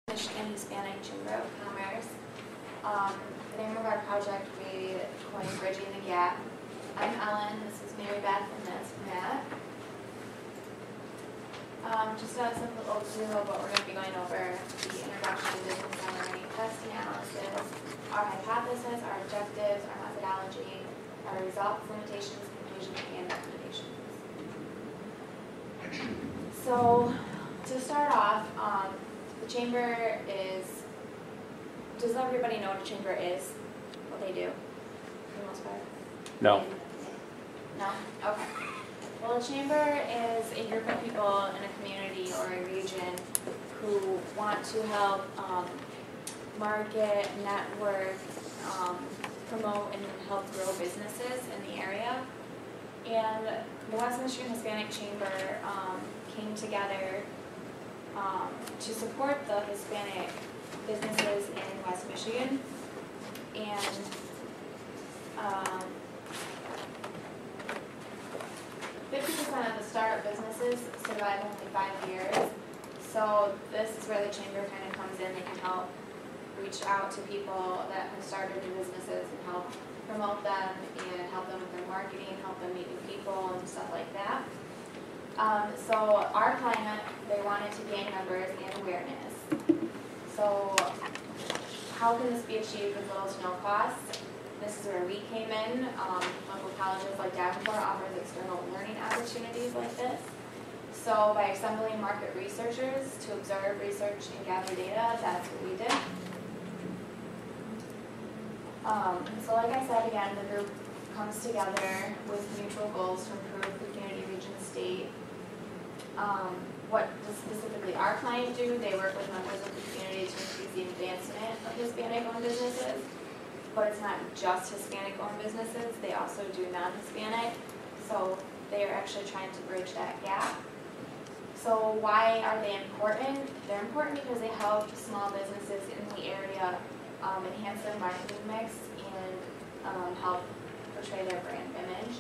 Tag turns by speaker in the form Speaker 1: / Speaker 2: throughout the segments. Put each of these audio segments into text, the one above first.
Speaker 1: Michigan Hispanic Chamber of Commerce. The name of our project we coined Bridging the Gap. I'm Ellen, this is Mary Beth, and that's Matt. Just a simple overview of what we're going to be going over: the introduction, business summary, test analysis, our hypothesis, our objectives, our methodology, our results, limitations, conclusions, and recommendations. So, to start off, the chamber is, does everybody know what a chamber is? What they do, for the most part?
Speaker 2: No.
Speaker 1: No? Okay. Well, a chamber is a group of people in a community or a region who want to help market, network, promote, and help grow businesses in the area. And the West Michigan Hispanic Chamber came together to support the Hispanic businesses in West Michigan, and 50% of the startup businesses survive only 5 years. So this is where the chamber kind of comes in. They can help reach out to people that have started new businesses and help promote them and help them with their marketing, help them meet new people and stuff like that. So our client, they wanted to gain members and awareness. So how can this be achieved with little to no cost? This is where we came in. Local colleges like Davenport offers external learning opportunities like this. So by assembling market researchers to observe, research, and gather data, that's what we did. So like I said, again, the group comes together with mutual goals to improve the community, region, state. What does specifically our client do? They work with members of the community to increase the advancement of Hispanic-owned businesses. But it's not just Hispanic-owned businesses, they also do non-Hispanic. So they are actually trying to bridge that gap. So why are they important? They're important because they help small businesses in the area enhance their marketing mix and help portray their brand image.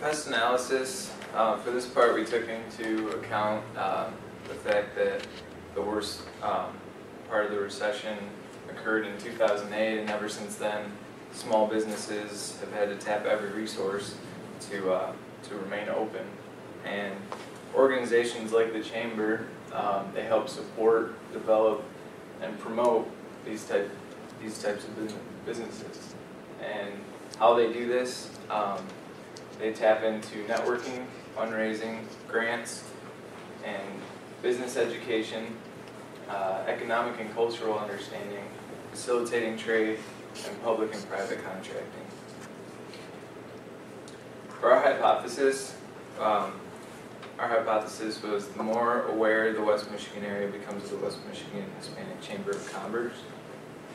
Speaker 3: Pest analysis, for this part we took into account the fact that the worst part of the recession occurred in 2008, and ever since then small businesses have had to tap every resource to remain open. And organizations like the Chamber, they help support, develop, and promote these types of businesses. And how they do this, they tap into networking, fundraising, grants, and business education, economic and cultural understanding, facilitating trade, and public and private contracting. For our hypothesis was the more aware the West Michigan area becomes of the West Michigan Hispanic Chamber of Commerce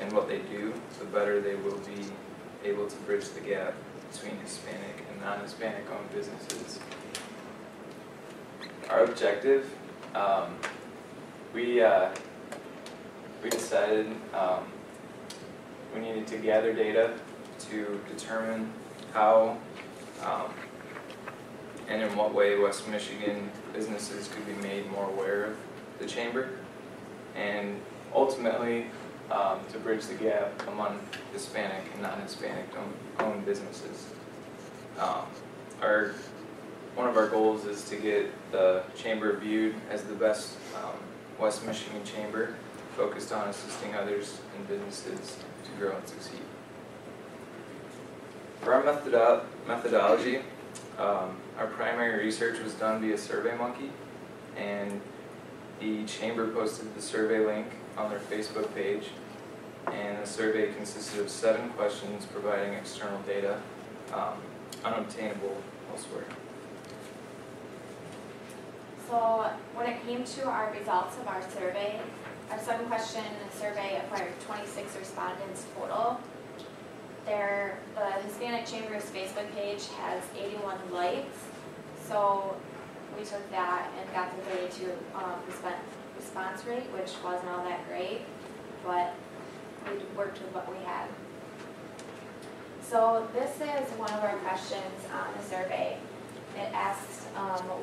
Speaker 3: and what they do, the better they will be able to bridge the gap between Hispanic and non-Hispanic owned businesses. Our objective, we decided we needed to gather data to determine how and in what way West Michigan businesses could be made more aware of the Chamber, and ultimately to bridge the gap among Hispanic and non-Hispanic owned businesses. One of our goals is to get the Chamber viewed as the best West Michigan Chamber, focused on assisting others and businesses to grow and succeed. For our methodology, our primary research was done via SurveyMonkey, and the Chamber posted the survey link on their Facebook page, and the survey consisted of 7 questions providing external data unobtainable elsewhere.
Speaker 1: So when it came to our results of our survey, our 7-question survey acquired 26 respondents total. The Hispanic Chamber's Facebook page has 81 likes, so we took that and got the 32% response rate, which wasn't all that great, but we worked with what we had. So this is one of our questions on the survey. it asks,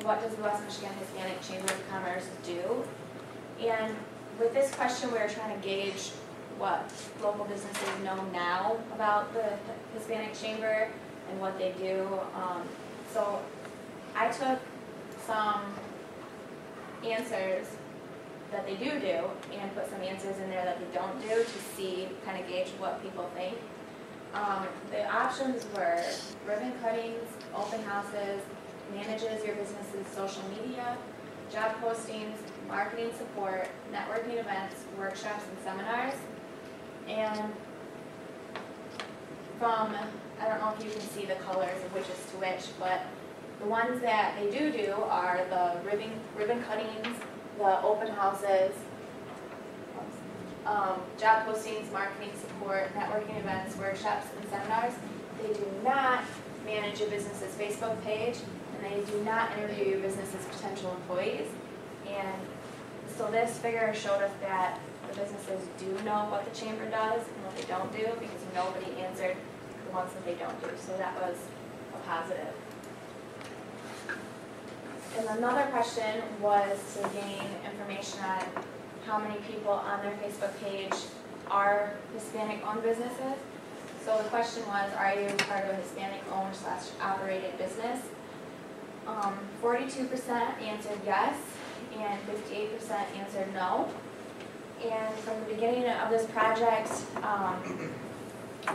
Speaker 1: what does the West Michigan Hispanic Chamber of Commerce do? And with this question, we were trying to gauge what local businesses know now about the Hispanic Chamber and what they do. So I took some answers that they do and put some answers in there that they don't do to see, kind of gauge what people think. The options were ribbon cuttings, open houses, manages your business's social media, job postings, marketing support, networking events, workshops, and seminars. And from, I don't know if you can see the colors of which is to which, but the ones that they do are the ribbon cuttings, the open houses, job postings, marketing support, networking events, workshops, and seminars. They do not manage your business's Facebook page, and they do not interview your business's potential employees. And so this figure showed us that the businesses do know what the chamber does and what they don't do, because nobody answered the ones that they don't do. So that was a positive. And another question was to gain information on how many people on their Facebook page are Hispanic-owned businesses. So the question was, are you part of a Hispanic-owned/operated business? 42% answered yes, and 58% answered no. And from the beginning of this project,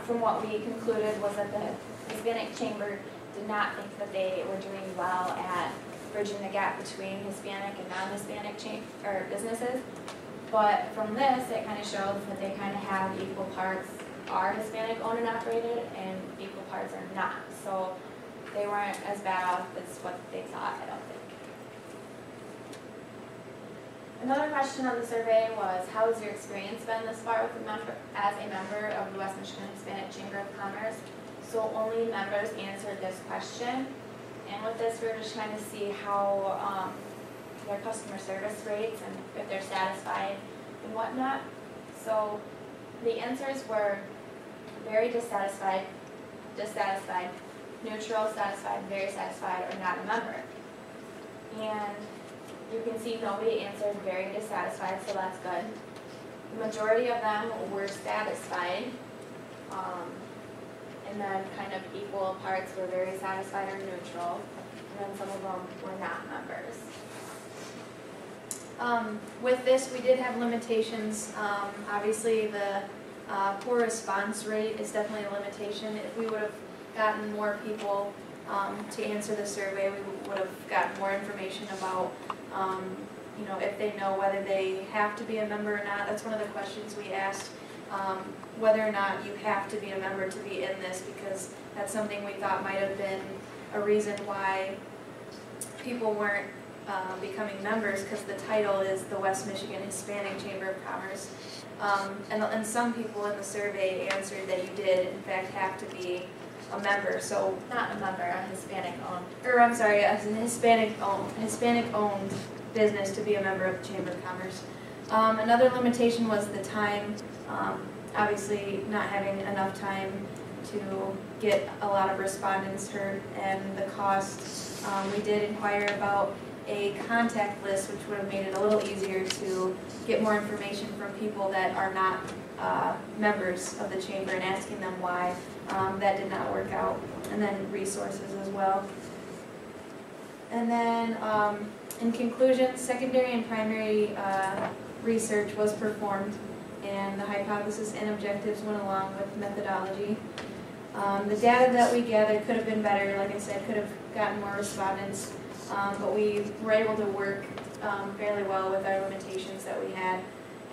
Speaker 1: from what we concluded was that the Hispanic Chamber did not think that they were doing well at bridging the gap between Hispanic and non-Hispanic businesses. But from this, it kind of shows that they kind of have equal parts are Hispanic owned and operated and equal parts are not. So they weren't as bad off as what they thought, I don't think. Another question on the survey was, how has your experience been thus far with as a member of the West Michigan Hispanic Chamber of Commerce? So only members answered this question. And with this, we were just trying to see how their customer service rates and if they're satisfied and whatnot. So the answers were very dissatisfied, neutral, satisfied, very satisfied, or not a member. And you can see nobody answered very dissatisfied, so that's good. The majority of them were satisfied, and then kind of equal parts were very satisfied or neutral, and then some of them were not members. With this, we did have limitations. Obviously, the poor response rate is definitely a limitation. If we would have gotten more people to answer the survey, we would have gotten more information about you know, if they know whether they have to be a member or not. That's one of the questions we asked, whether or not you have to be a member to be in this, because that's something we thought might have been a reason why people weren't becoming members, because the title is the West Michigan Hispanic Chamber of Commerce. And some people in the survey answered that you did, in fact, have to be a member. So not a member, a Hispanic-owned, or I'm sorry, as an Hispanic-owned business to be a member of the Chamber of Commerce. Another limitation was the time. Obviously, not having enough time to get a lot of respondents heard, and the cost. We did inquire about a contact list, which would have made it a little easier to get more information from people that are not members of the chamber and asking them why. That did not work out. And then resources as well. And then in conclusion, secondary and primary research was performed, and the hypothesis and objectives went along with methodology. The data that we gathered could have been better, like I said, could have gotten more respondents, but we were able to work fairly well with our limitations that we had,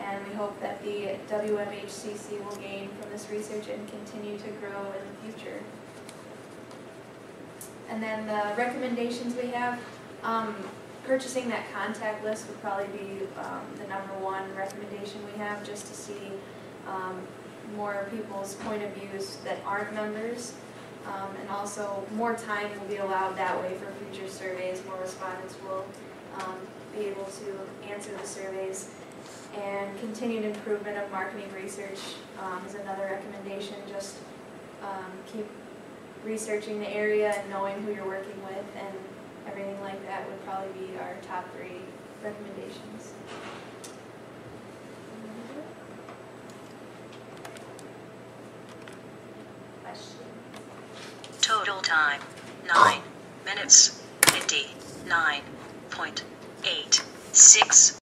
Speaker 1: and we hope that the WMHCC will gain from this research and continue to grow in the future. And then the recommendations we have, purchasing that contact list would probably be the #1 recommendation we have, just to see more people's point of views that aren't members. And also more time will be allowed that way for future surveys. More respondents will be able to answer the surveys. And continued improvement of marketing research is another recommendation. Just keep researching the area and knowing who you're working with, and everything like that would probably be our top 3 recommendations. Questions?
Speaker 2: Total time, 9 minutes, 59.86.